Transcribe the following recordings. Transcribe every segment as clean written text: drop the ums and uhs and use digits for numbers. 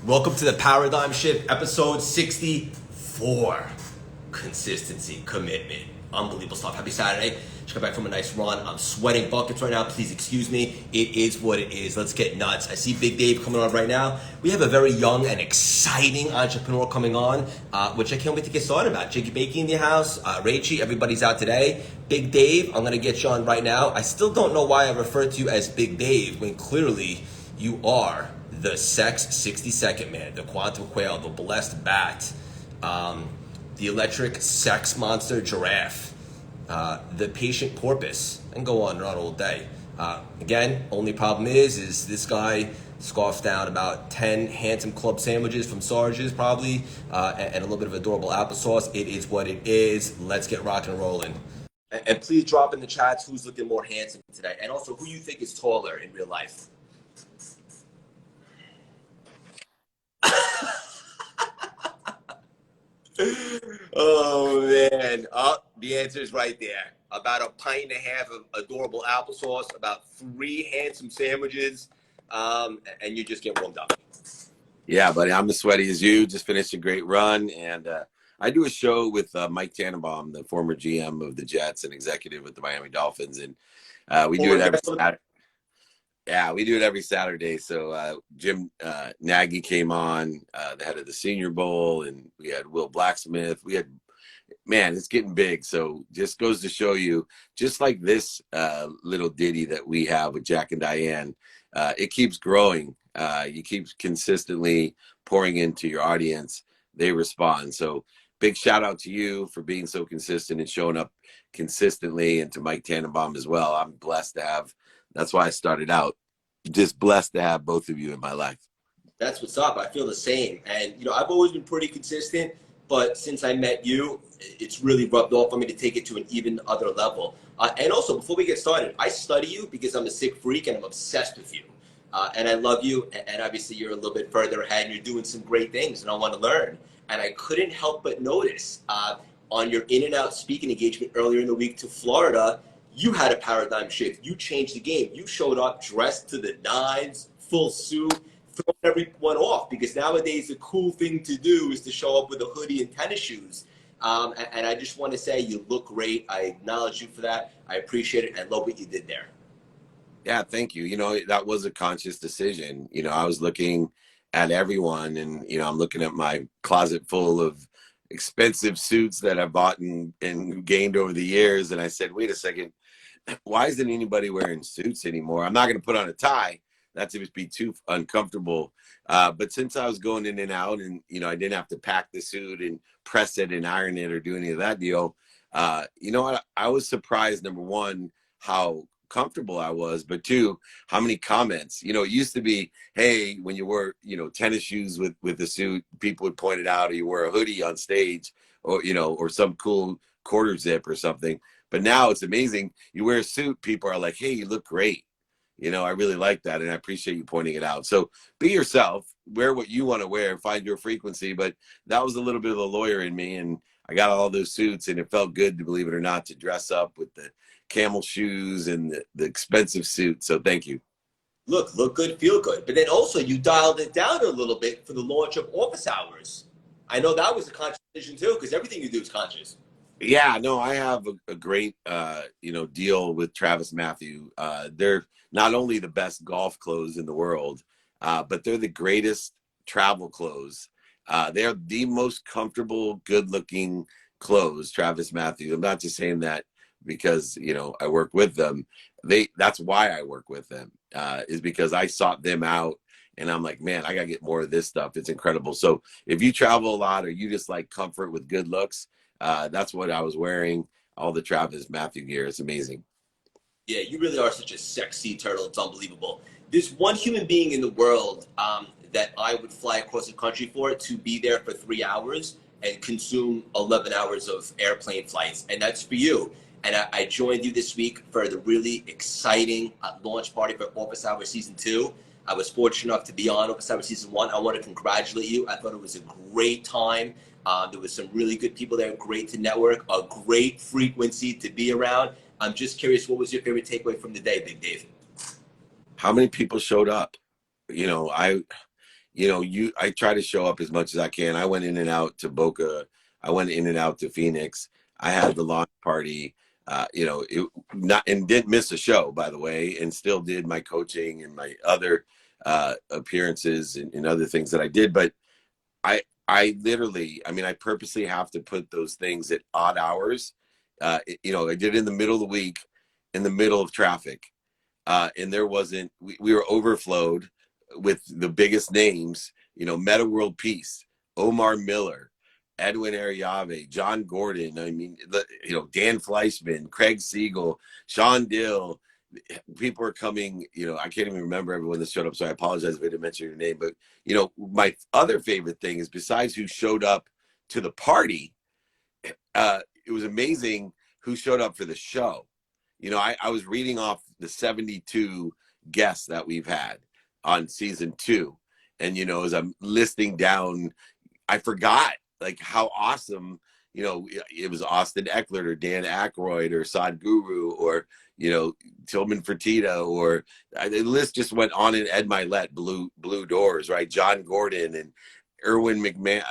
Welcome to the Paradigm Shift, episode 64. Consistency, commitment, unbelievable stuff. Happy Saturday. Just got back from a nice run. I'm sweating buckets right now. Please excuse me. It is what it is. Let's get nuts. I see Big Dave coming on right now. We have a very young and exciting entrepreneur coming on, which I can't wait to get started about. Jiggy Bakey in the house. Rachie, everybody's out today. Big Dave, I'm going to get you on right now. I still don't know why I refer to you as Big Dave when clearly you are the Sex 60-second man, the quantum quail, the blessed bat, the electric sex monster giraffe, the patient porpoise, and go on and on all day. Again, only problem is this guy scoffed down about 10 handsome club sandwiches from Sarge's probably, and a little bit of adorable applesauce. It is what it is. Let's get rocking and rolling. And please drop in the chats who's looking more handsome today, and also who you think is taller in real life. Oh man, the answer is right there. About a pint and a half of adorable applesauce, about 3 handsome sandwiches, and you just get warmed up. Yeah, buddy, I'm as sweaty as you. Just finished a great run, and I do a show with Mike Tannenbaum, the former GM of the Jets and executive with the Miami Dolphins, and we do it every Saturday. Yeah, we do it every Saturday. So Jim Nagy came on, the head of the Senior Bowl, and we had Will Blacksmith. We had, man, it's getting big. So just goes to show you, just like this little ditty that we have with Jack and Diane, it keeps growing. You keep consistently pouring into your audience. They respond. So big shout out to you for being so consistent and showing up consistently, and to Mike Tannenbaum as well. I'm blessed to have. That's why I started out. Just blessed to have both of you in my life. That's what's up. I feel the same. And, I've always been pretty consistent, but since I met you, it's really rubbed off on me to take it to an even other level. And also, before we get started, I study you because I'm a sick freak and I'm obsessed with you. And I love you. And obviously, you're a little bit further ahead and you're doing some great things and I want to learn. And I couldn't help but notice on your in and out speaking engagement earlier in the week to Florida, you had a paradigm shift. You changed the game. You showed up dressed to the nines, full suit, throwing everyone off, because nowadays the cool thing to do is to show up with a hoodie and tennis shoes. And I just want to say you look great. I acknowledge you for that. I appreciate it. I love what you did there. Yeah, thank you. That was a conscious decision. I was looking at everyone, and, I'm looking at my closet full of expensive suits that I've bought and gained over the years. And I said, wait a second, why isn't anybody wearing suits anymore? I'm not going to put on a tie. That would be too uncomfortable. But since I was going in and out, and, I didn't have to pack the suit and press it and iron it or do any of that deal. I was surprised, number one, how comfortable I was, but two, how many comments. It used to be, hey, when you wear tennis shoes with the suit, people would point it out, or you wear a hoodie on stage, or or some cool quarter zip or something. But now it's amazing. You wear a suit, people are like, hey, you look great. I really like that, and I appreciate you pointing it out. So be yourself, wear what you want to wear, find your frequency. But that was a little bit of the lawyer in me, and I got all those suits, and it felt good, to believe it or not, to dress up with the camel shoes and the expensive suit. So thank you. Look good, feel good. But then also you dialed it down a little bit for the launch of Office Hours. I know that was a conscious decision too, because everything you do is conscious. Yeah, no, I have a great, deal with Travis Matthew. They're not only the best golf clothes in the world, but they're the greatest travel clothes. They're the most comfortable, good-looking clothes, Travis Matthew. I'm not just saying that because, I work with them. That's why I work with them, is because I sought them out. And I'm like, man, I got to get more of this stuff. It's incredible. So if you travel a lot, or you just like comfort with good looks, that's what I was wearing. All the Travis Matthew gear. It's amazing. Yeah, you really are such a sexy turtle. It's unbelievable. There's one human being in the world that I would fly across the country for, to be there for 3 hours and consume 11 hours of airplane flights. And that's for you. And I joined you this week for the really exciting launch party for Office Hours Season 2. I was fortunate enough to be on Office Hours Season 1. I want to congratulate you. I thought it was a great time. There was some really good people there, great to network, a great frequency to be around. I'm just curious, what was your favorite takeaway from the day, Big Dave? How many people showed up? I try to show up as much as I can. I went in and out to Boca. I went in and out to Phoenix. I had the launch party, it not, and didn't miss a show, by the way, and still did my coaching and my other appearances and other things that I did. But I literally, I mean, I purposely have to put those things at odd hours. I did it in the middle of the week, in the middle of traffic. And there wasn't, we were overflowed with the biggest names, Meta World Peace, Omar Miller, Edwin Ariave, John Gordon. I mean, Dan Fleischman, Craig Siegel, Sean Dill. People are coming, I can't even remember everyone that showed up. So I apologize if I didn't mention your name. But, my other favorite thing is, besides who showed up to the party, it was amazing who showed up for the show. I was reading off the 72 guests that we've had on season 2. And, as I'm listing down, I forgot like how awesome, it was Austin Eckler or Dan Aykroyd or Sadhguru or, Tillman Fertitta, or the list just went on. And Ed Milet, Blue Doors, right? John Gordon and Erwin McMahon.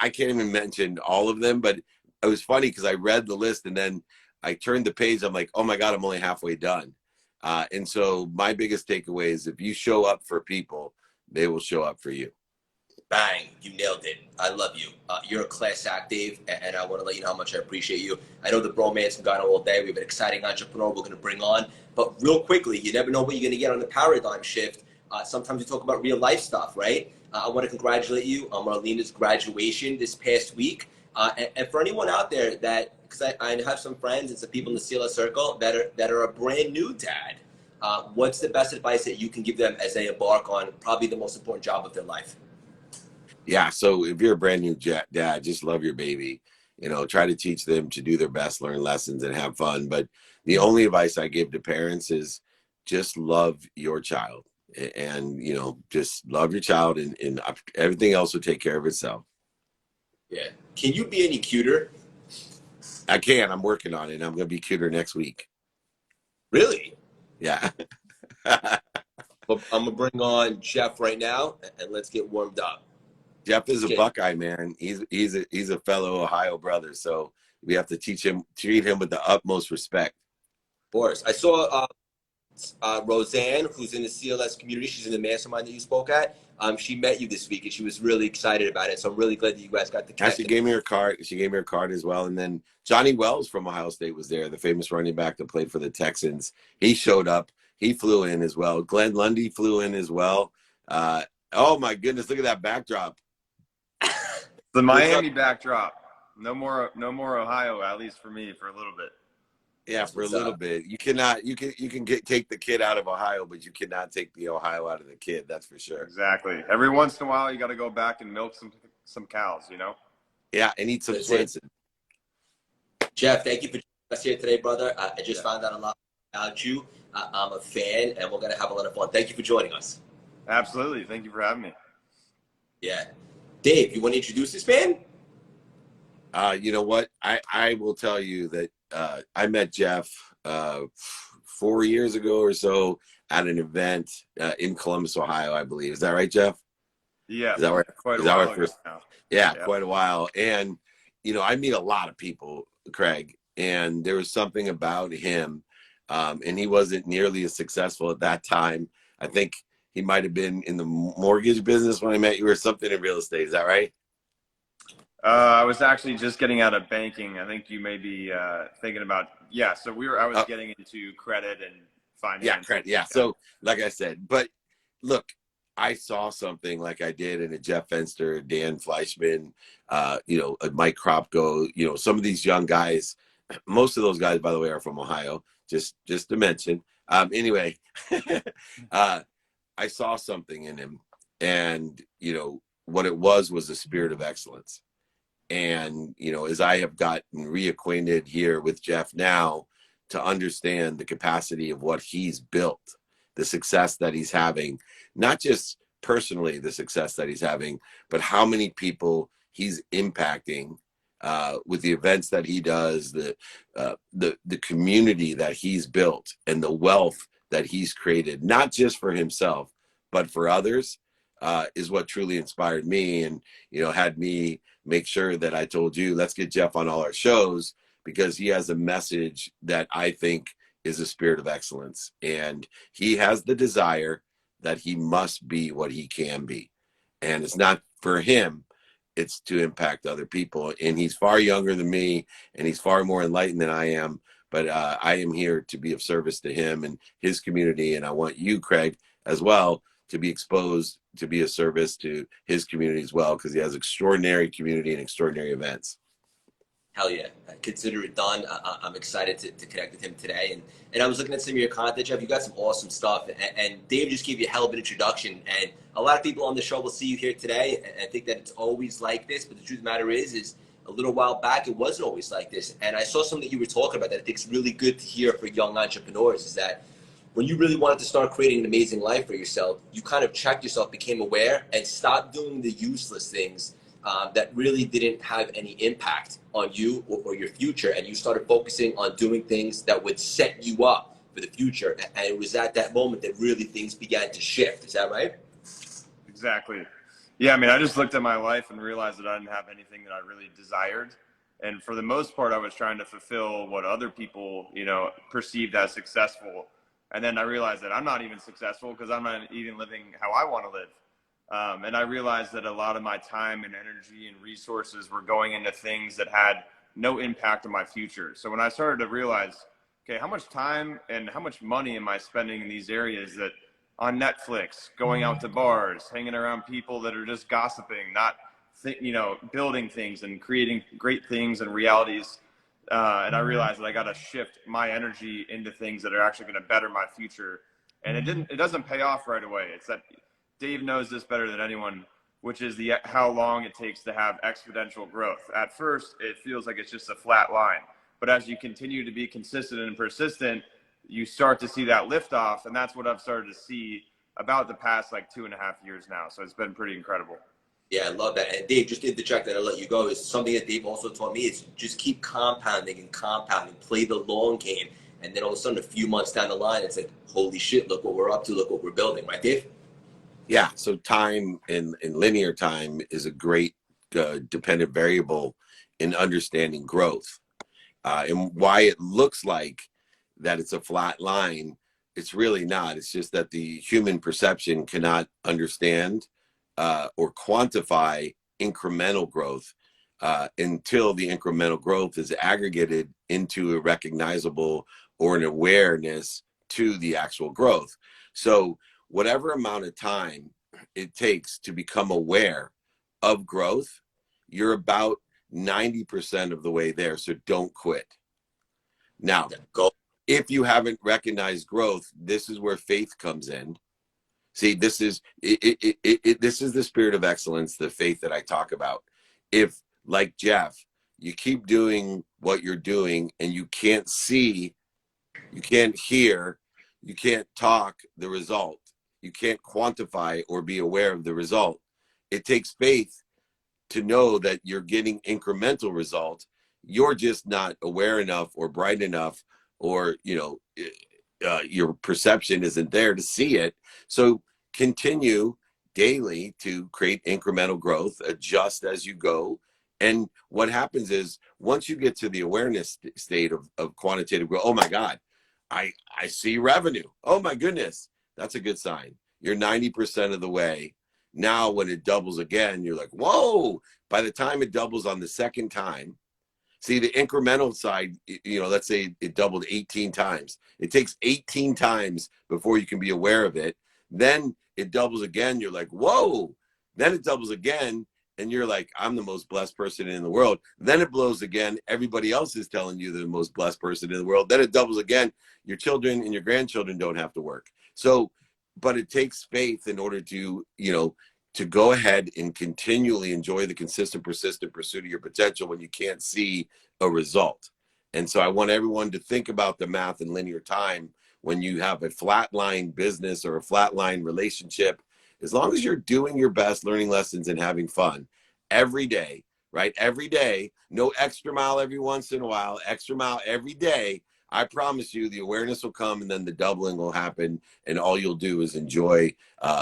I can't even mention all of them, but it was funny because I read the list and then I turned the page. I'm like, oh my God, I'm only halfway done. And so my biggest takeaway is, if you show up for people, they will show up for you. Bang, you nailed it. I love you. You're a class act, Dave, and I want to let you know how much I appreciate you. I know the bromance can go on all day. We have an exciting entrepreneur we're going to bring on. But real quickly, you never know what you're going to get on the paradigm shift. Sometimes we talk about real life stuff, right? I want to congratulate you on Marlena's graduation this past week. And for anyone out there because I have some friends and some people in the CLS circle that are a brand new dad, what's the best advice that you can give them as they embark on probably the most important job of their life? Yeah. So if you're a brand new dad, just love your baby. Try to teach them to do their best, learn lessons, and have fun. But the only advice I give to parents is just love your child, and just love your child, and everything else will take care of itself. Yeah. Can you be any cuter? I can. I'm working on it. I'm going to be cuter next week. Really? Yeah. I'm going to bring on Jeff right now, and let's get warmed up. Jeff is a Buckeye, man. He's a fellow Ohio brother, so we have to treat him with the utmost respect. Of course. I saw Roseanne, who's in the CLS community. She's in the mastermind that you spoke at. She met you this week, and she was really excited about it. So I'm really glad that you guys got the connect. She gave me her card. She gave me her card as well. And then Johnny Wells from Ohio State was there, the famous running back that played for the Texans. He showed up. He flew in as well. Glenn Lundy flew in as well. Oh my goodness, look at that backdrop. The Miami backdrop. No more Ohio, at least for me, for a little bit. Yeah, for a little bit. You can take the kid out of Ohio, but you cannot take the Ohio out of the kid. That's for sure. Exactly. Every once in a while, you got to go back and milk some cows. Yeah, and eat some Swenson. Jeff, thank you for joining us here today, brother. I just found out a lot about you. I'm a fan, and we're gonna have a lot of fun. Thank you for joining us. Absolutely. Thank you for having me. Yeah. Dave, you want to introduce this man? You know what? I will tell you that I met Jeff 4 years ago or so at an event in Columbus, Ohio, I believe. Is that right, Jeff? Yeah. Is that right? Quite a while ago now. Yeah, quite a while. And, I meet a lot of people, Craig, and there was something about him, and he wasn't nearly as successful at that time. I think he might have been in the mortgage business when I met you, or something in real estate. Is that right? I was actually just getting out of banking. I think you may be thinking about, so I was getting into credit and finance. Yeah, credit. Yeah. So like I said, but look, I saw something like I did in a Jeff Fenster, Dan Fleischman, a Mike Kropko, some of these young guys. Most of those guys, by the way, are from Ohio, just to mention. Anyway, I saw something in him, and, what it was a spirit of excellence. And, as I have gotten reacquainted here with Jeff now, to understand the capacity of what he's built, the success that he's having, not just personally the success that he's having, but how many people he's impacting with the events that he does, the community that he's built, and the wealth that he's created, not just for himself, but for others. is what truly inspired me, and had me make sure that I told you, let's get Jeff on all our shows, because he has a message that I think is a spirit of excellence, and he has the desire that he must be what he can be, and it's not for him, it's to impact other people. And he's far younger than me, and he's far more enlightened than I am, but I am here to be of service to him and his community, and I want you, Craig, as well, to be exposed, to be a service to his community as well, because he has extraordinary community and extraordinary events. Hell yeah. Consider it done. I'm excited to connect with him today. And I was looking at some of your content, Jeff. You got some awesome stuff. And Dave just gave you a hell of an introduction. And a lot of people on the show will see you here today and think that it's always like this. But the truth of the matter is a little while back, it wasn't always like this. And I saw something that you were talking about that I think is really good to hear for young entrepreneurs, is that when you really wanted to start creating an amazing life for yourself, you kind of checked yourself, became aware, and stopped doing the useless things that really didn't have any impact on you or your future, and you started focusing on doing things that would set you up for the future. And it was at that moment that really things began to shift. Is that right? Exactly. Yeah, I mean, I just looked at my life and realized that I didn't have anything that I really desired. And for the most part, I was trying to fulfill what other people, perceived as successful. And then I realized that I'm not even successful because I'm not even living how I want to live. And I realized that a lot of my time and energy and resources were going into things that had no impact on my future. So when I started to realize, okay, how much time and how much money am I spending in these areas that on Netflix, going out to bars, hanging around people that are just gossiping, not, building things and creating great things and realities. And I realized that I got to shift my energy into things that are actually going to better my future. And it doesn't pay off right away. It's that Dave knows this better than anyone, which is how long it takes to have exponential growth. At first, it feels like it's just a flat line. But as you continue to be consistent and persistent, you start to see that lift off. And that's what I've started to see about the past 2.5 years now. So it's been pretty incredible. Yeah, I love that. And Dave, just to interject that I'll let you go, is something that Dave also taught me is just keep compounding and compounding, play the long game. And then all of a sudden, a few months down the line, it's like, holy shit, look what we're up to, look what we're building. Right, Dave? Yeah, so time and linear time is a great dependent variable in understanding growth. And why it looks like that it's a flat line, it's really not. It's just that the human perception cannot understand or quantify incremental growth until the incremental growth is aggregated into a recognizable or an awareness to the actual growth. So whatever amount of time it takes to become aware of growth, you're about 90% of the way there. So don't quit. Now, if you haven't recognized growth, this is where faith comes in. See, this is this is the spirit of excellence, the faith that I talk about. If, like Jeff, you keep doing what you're doing and you can't see, you can't hear, you can't talk the result, you can't quantify or be aware of the result. It takes faith to know that you're getting incremental results. You're just not aware enough or bright enough, or your perception isn't there to see it. So continue daily to create incremental growth, adjust as you go. And what happens is, once you get to the awareness state of quantitative growth, oh my God, I see revenue. Oh my goodness, that's a good sign. You're 90% of the way. Now, when it doubles again, you're like, whoa, by the time it doubles on the second time, see the incremental side, let's say it doubled 18 times. It takes 18 times before you can be aware of it. Then it doubles again. You're like, whoa. Then it doubles again. And you're like, I'm the most blessed person in the world. Then it blows again. Everybody else is telling you they're the most blessed person in the world. Then it doubles again. Your children and your grandchildren don't have to work. So, but it takes faith in order to, to go ahead and continually enjoy the consistent, persistent pursuit of your potential when you can't see a result. And so I want everyone to think about the math and linear time when you have a flatline business or a flatline relationship. As long as you're doing your best, learning lessons and having fun every day, right? Every day, no extra mile every once in a while, extra mile every day. I promise you the awareness will come, and then the doubling will happen, and all you'll do is enjoy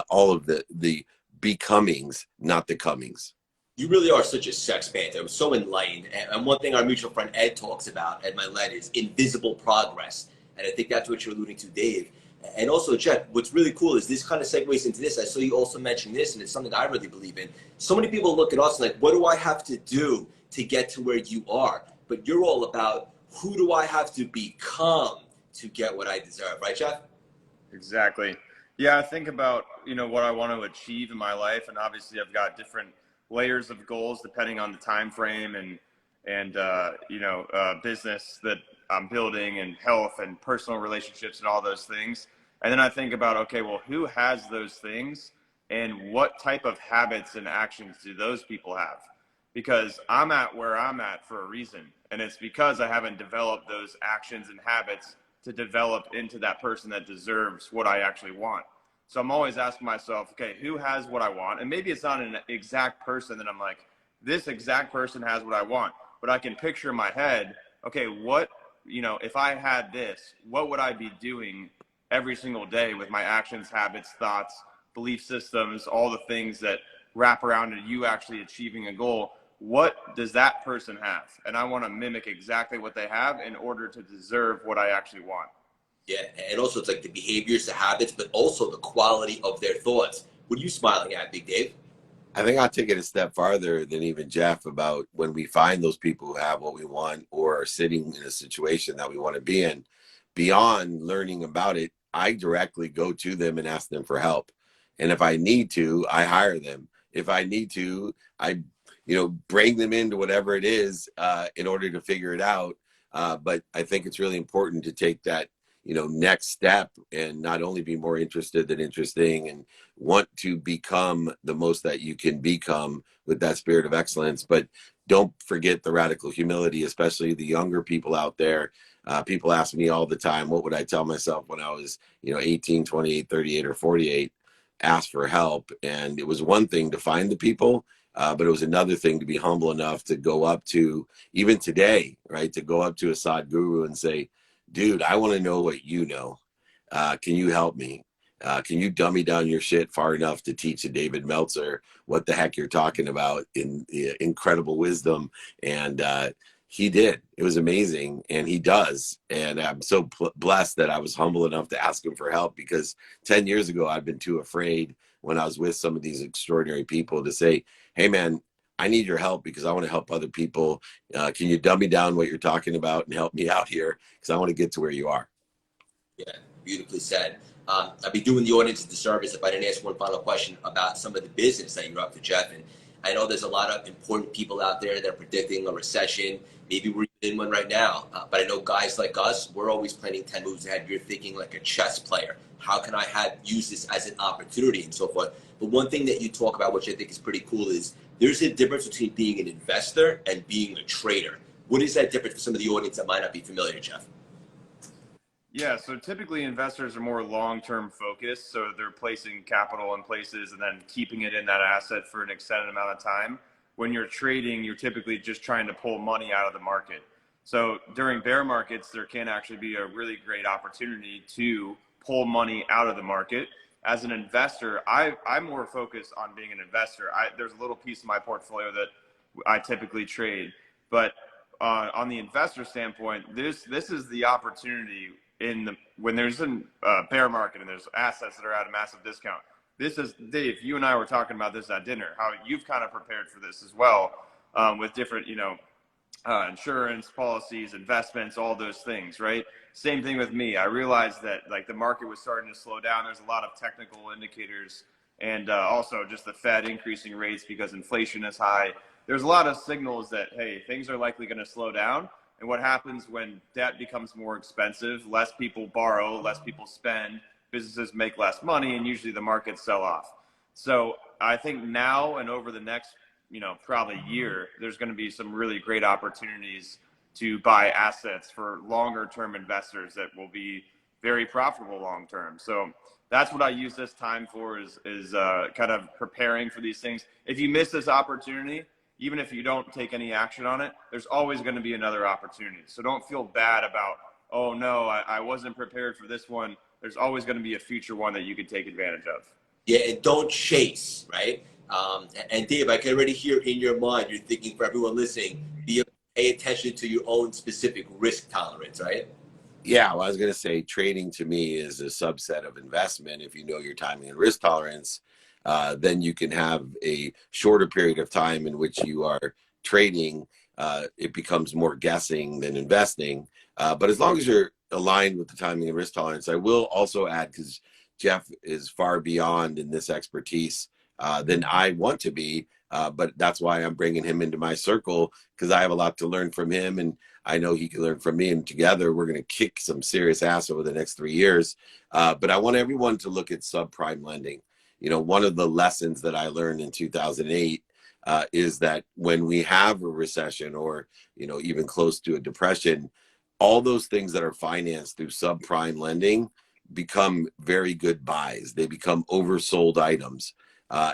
all of the becomings, not the comings. You really are such a sex panther. I'm so enlightened. And one thing our mutual friend Ed talks about, Ed Milet, is invisible progress. And I think that's what you're alluding to, Dave. And also, Jeff, what's really cool is this kind of segues into this. I saw you also mention this, and it's something I really believe in. So many people look at us like, what do I have to do to get to where you are? But you're all about, who do I have to become to get what I deserve, right, Jeff? Exactly. Yeah, I think about, what I want to achieve in my life, and obviously I've got different layers of goals depending on the time frame and business that I'm building, and health and personal relationships and all those things. And then I think about, okay, well, who has those things, and what type of habits and actions do those people have? Because I'm at where I'm at for a reason, and it's because I haven't developed those actions and habits to develop into that person that deserves what I actually want. So I'm always asking myself, okay, who has what I want? And maybe it's not an exact person that I'm like, this exact person has what I want, but I can picture in my head, okay, if I had this, what would I be doing every single day with my actions, habits, thoughts, belief systems, all the things that wrap around to you actually achieving a goal? What does that person have? And I want to mimic exactly what they have in order to deserve what I actually want. Yeah, and also it's like the behaviors, the habits, but also the quality of their thoughts. What are you smiling at, Big Dave? I think I'll take it a step farther than even Jeff about when we find those people who have what we want or are sitting in a situation that we want to be in. Beyond learning about it, I directly go to them and ask them for help. And if I need to, I hire them. If I need to, I bring them into whatever it is in order to figure it out. But I think it's really important to take that next step and not only be more interested than interesting, and want to become the most that you can become with that spirit of excellence. But don't forget the radical humility, especially the younger people out there. People ask me all the time, what would I tell myself when I was 18, 28, 38, or 48? Ask for help. And it was one thing to find the people, but it was another thing to be humble enough to go up to, even today, right, to go up to a Sadhguru and say, dude, I want to know what you know. Can you help me? Can you dummy down your shit far enough to teach a David Meltzer what the heck you're talking about in incredible wisdom? And he did. It was amazing. And he does. And I'm so blessed that I was humble enough to ask him for help, because 10 years ago, I'd been too afraid when I was with some of these extraordinary people to say, hey, man, I need your help because I want to help other people. Can you dummy down what you're talking about and help me out here? Because I want to get to where you are. Yeah, beautifully said. I'd be doing the audience a disservice if I didn't ask one final question about some of the business that you're up to, Jeff. And I know there's a lot of important people out there that are predicting a recession. Maybe we're in one right now. But I know guys like us, we're always planning 10 moves ahead. You're thinking like a chess player. How can I use this as an opportunity and so forth? But one thing that you talk about, which I think is pretty cool, is there's a difference between being an investor and being a trader. What is that difference for some of the audience that might not be familiar, Jeff? Yeah, so typically investors are more long-term focused. So they're placing capital in places and then keeping it in that asset for an extended amount of time. When you're trading, you're typically just trying to pull money out of the market. So during bear markets, there can actually be a really great opportunity to pull money out of the market. As an investor, I'm more focused on being an investor. There's a little piece of my portfolio that I typically trade, but on the investor standpoint, this is the opportunity when there's a bear market and there's assets that are at a massive discount. This is, Dave, you and I were talking about this at dinner, how you've kind of prepared for this as well, with different, insurance policies, investments, all those things, right? Same thing with me. I realized that like the market was starting to slow down. There's a lot of technical indicators, and also just the Fed increasing rates because inflation is high. There's a lot of signals that, hey, things are likely going to slow down. And what happens when debt becomes more expensive, less people borrow, less people spend, businesses make less money, and usually the markets sell off. So I think now and over the next, probably year, there's going to be some really great opportunities to buy assets for longer term investors that will be very profitable long term. So that's what I use this time for, is kind of preparing for these things. If you miss this opportunity, even if you don't take any action on it, there's always going to be another opportunity. So don't feel bad about, oh no, I wasn't prepared for this one. There's always going to be a future one that you can take advantage of. Yeah, and don't chase, right? And Dave, I can already hear in your mind, you're thinking for everyone listening, pay attention to your own specific risk tolerance, right? Yeah, well, I was going to say trading to me is a subset of investment. If you know your timing and risk tolerance, then you can have a shorter period of time in which you are trading. It becomes more guessing than investing. But as long as you're aligned with the timing and risk tolerance, I will also add, because Jeff is far beyond in this expertise than I want to be. But that's why I'm bringing him into my circle, because I have a lot to learn from him, and I know he can learn from me, and together we're going to kick some serious ass over the next 3 years. But I want everyone to look at subprime lending. You know, one of the lessons that I learned in 2008 is that when we have a recession, or, you know, even close to a depression, all those things that are financed through subprime lending become very good buys. They become oversold items.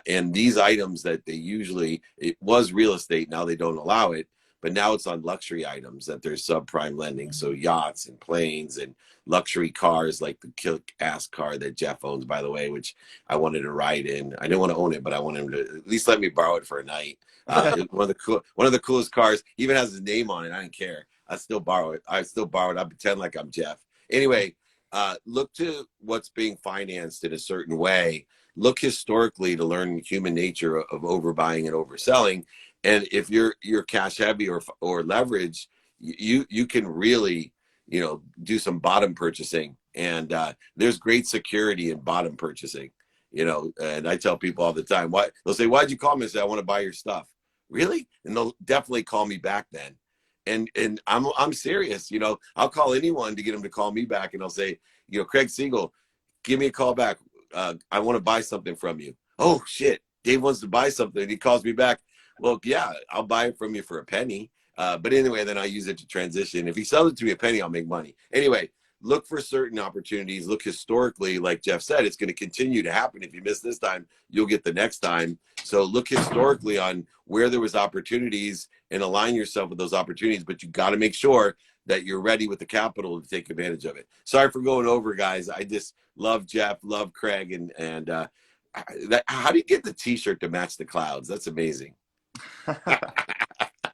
And these items that they usually, it was real estate, now they don't allow it, but now it's on luxury items that there's subprime lending. So yachts and planes and luxury cars, like the kick-ass car that Jeff owns, by the way, which I wanted to ride in. I didn't want to own it, but I wanted him to at least let me borrow it for a night. One of the coolest cars. Even has his name on it. I don't care. I still borrow it. I pretend like I'm Jeff. Anyway, look to what's being financed in a certain way. Look historically to learn human nature of overbuying and overselling. And if you're cash heavy or leverage, you can really, you know, do some bottom purchasing. And there's great security in bottom purchasing, you know. And I tell people all the time, they'll say, "Why'd you call me?" I say, "I want to buy your stuff." Really? And they'll definitely call me back then. And I'm serious. You know, I'll call anyone to get them to call me back, and I'll say, you know, Craig Siegel, give me a call back. I want to buy something from you. Oh shit, Dave wants to buy something. He calls me back. Well, yeah, I'll buy it from you for a penny. But anyway, then I use it to transition. If he sells it to me a penny, I'll make money. Anyway, look for certain opportunities. Look historically, like Jeff said, it's going to continue to happen. If you miss this time, you'll get the next time. So look historically on where there was opportunities and align yourself with those opportunities. But you got to make sure that you're ready with the capital to take advantage of it. Sorry for going over, guys. I just love Jeff, love Craig, and how do you get the T-shirt to match the clouds? That's amazing.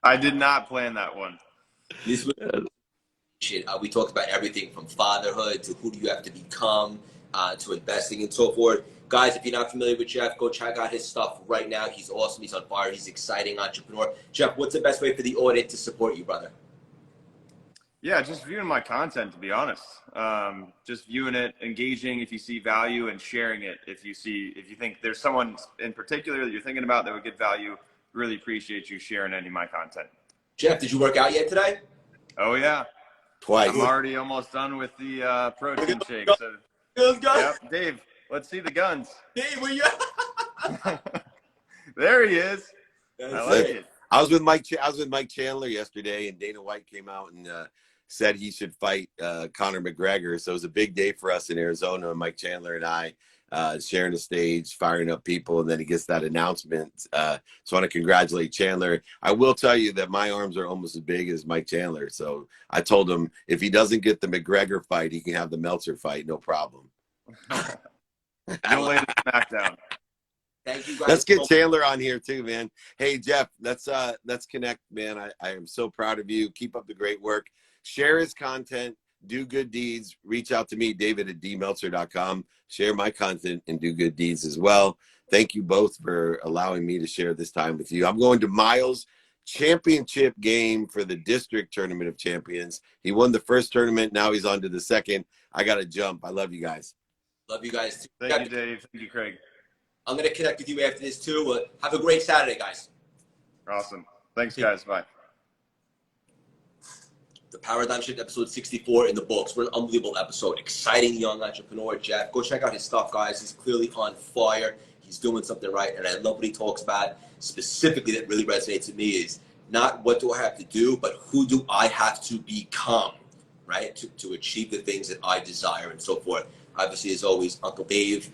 I did not plan that one. This was we talked about everything from fatherhood to who do you have to become, to investing and so forth. Guys, if you're not familiar with Jeff, go check out his stuff right now. He's awesome. He's on fire. He's an exciting entrepreneur. Jeff, what's the best way for the audience to support you, brother? Yeah, just viewing my content, to be honest. Just viewing it, engaging if you see value, and sharing it if you think there's someone in particular that you're thinking about that would get value. Really appreciate you sharing any of my content. Jeff, did you work out yet today? Oh yeah, twice. I'm already almost done with the protein shake. So, yep, Dave, let's see the guns. Dave, where you at? There he is. That's I like it. I was with Mike Chandler yesterday, and Dana White came out and said he should fight Conor McGregor. So it was a big day for us in Arizona. Mike Chandler and I sharing the stage, firing up people, and then he gets that announcement. So I want to congratulate Chandler. I will tell you that my arms are almost as big as Mike Chandler. So I told him if he doesn't get the McGregor fight, he can have the Meltzer fight, no problem. You'll lay the smackdown. Thank you guys. Let's get Chandler on here too, man. Hey Jeff, let's connect, man. I am so proud of you. Keep up the great work. Share his content, do good deeds. Reach out to me, David@dmeltzer.com. Share my content and do good deeds as well. Thank you both for allowing me to share this time with you. I'm going to Miles' championship game for the district tournament of champions. He won the first tournament. Now he's on to the second. I got to jump. I love you guys. Love you guys too. Thank you, Dave. Thank you, Craig. I'm going to connect with you after this too. Have a great Saturday, guys. Awesome. Thanks, guys. Bye. The Paradigm Shift episode 64 in the books. What an unbelievable episode. Exciting young entrepreneur, Jeff. Go check out his stuff, guys. He's clearly on fire. He's doing something right. And I love what he talks about. Specifically, that really resonates with me is not what do I have to do, but who do I have to become, right? To achieve the things that I desire and so forth. Obviously, as always, Uncle Dave,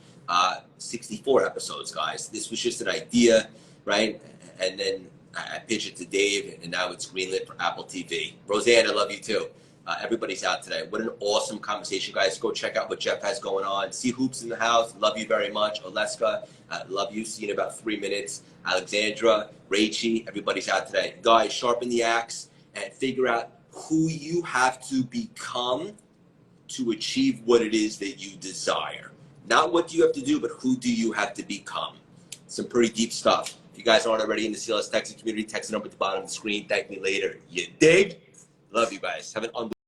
64 episodes, guys. This was just an idea, right? And then I pitched it to Dave, and now it's greenlit for Apple TV. Roseanne, I love you too. Everybody's out today. What an awesome conversation, guys. Go check out what Jeff has going on. See Hoops in the house. Love you very much. Oleska, love you. See you in about 3 minutes. Alexandra, Rachie, everybody's out today. Guys, sharpen the axe and figure out who you have to become to achieve what it is that you desire. Not what do you have to do, but who do you have to become. Some pretty deep stuff. If you guys aren't already in the CLS Texas community, text the number at the bottom of the screen. Thank me later. You dig? Love you guys. Have an unbelievable